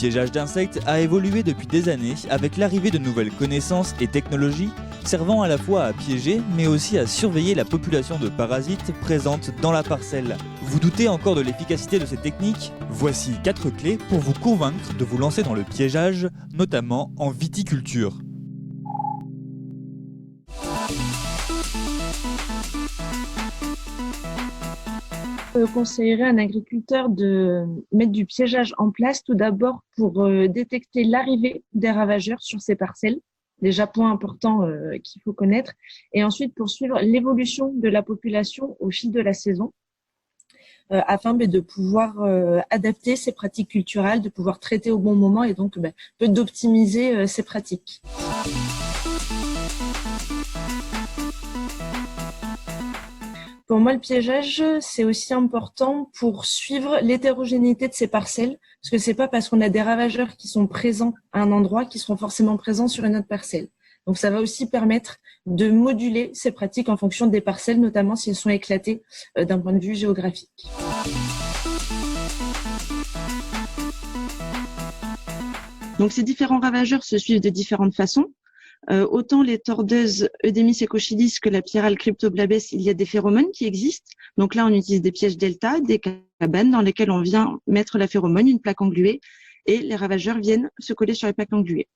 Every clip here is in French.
piégeage d'insectes a évolué depuis des années avec l'arrivée de nouvelles connaissances et technologies servant à la fois à piéger mais aussi à surveiller la population de parasites présentes dans la parcelle. Vous doutez encore de l'efficacité de ces techniques? Voici 4 clés pour vous convaincre de vous lancer dans le piégeage, notamment en viticulture. Je conseillerais à un agriculteur de mettre du piégeage en place tout d'abord pour détecter l'arrivée des ravageurs sur ses parcelles. Déjà, point important qu'il faut connaître. Et ensuite, pour suivre l'évolution de la population au fil de la saison afin de pouvoir adapter ses pratiques culturelles, de pouvoir traiter au bon moment et donc d'optimiser ses pratiques. Pour moi, le piégeage, c'est aussi important pour suivre l'hétérogénéité de ces parcelles, parce que c'est pas parce qu'on a des ravageurs qui sont présents à un endroit qu'ils seront forcément présents sur une autre parcelle. Donc, ça va aussi permettre de moduler ces pratiques en fonction des parcelles, notamment si elles sont éclatées d'un point de vue géographique. Donc, ces différents ravageurs se suivent de différentes façons. Autant les tordeuses Eudémis ecochilis que la Pyrale cryptoblabes, il y a des phéromones qui existent. Donc là, on utilise des pièges delta, des cabanes dans lesquelles on vient mettre la phéromone, une plaque engluée, et les ravageurs viennent se coller sur les plaques engluées.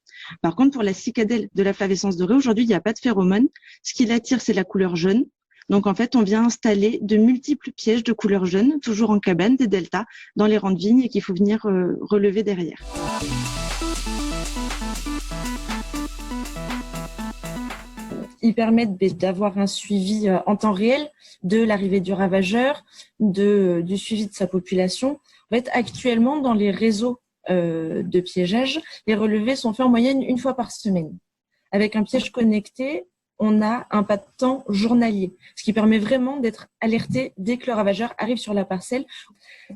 Par contre, pour la cicadelle de la flavescence dorée, aujourd'hui, il n'y a pas de phéromone. Ce qui l'attire, c'est la couleur jaune. Donc en fait, on vient installer de multiples pièges de couleur jaune, toujours en cabane, des deltas, dans les rangs de vignes et qu'il faut venir relever derrière. Ils permettent d'avoir un suivi en temps réel de l'arrivée du ravageur, du suivi de sa population. En fait, actuellement, dans les réseaux de piégeage, les relevés sont faits en moyenne une fois par semaine. Avec un piège connecté, on a un pas de temps journalier, ce qui permet vraiment d'être alerté dès que le ravageur arrive sur la parcelle.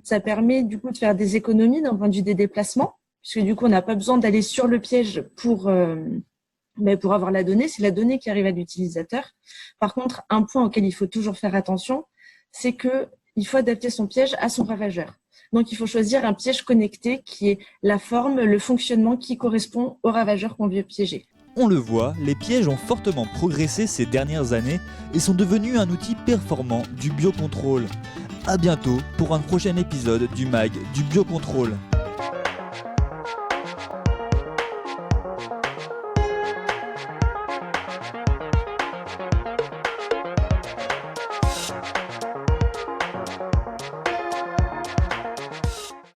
Ça permet du coup de faire des économies d'un point de vue des déplacements, puisque du coup, on n'a pas besoin d'aller sur le piège pour avoir la donnée, c'est la donnée qui arrive à l'utilisateur. Par contre, un point auquel il faut toujours faire attention, c'est qu'il faut adapter son piège à son ravageur. Donc, il faut choisir un piège connecté qui est la forme, le fonctionnement qui correspond au ravageur qu'on veut piéger. On le voit, les pièges ont fortement progressé ces dernières années et sont devenus un outil performant du biocontrôle. À bientôt pour un prochain épisode du MAG du biocontrôle.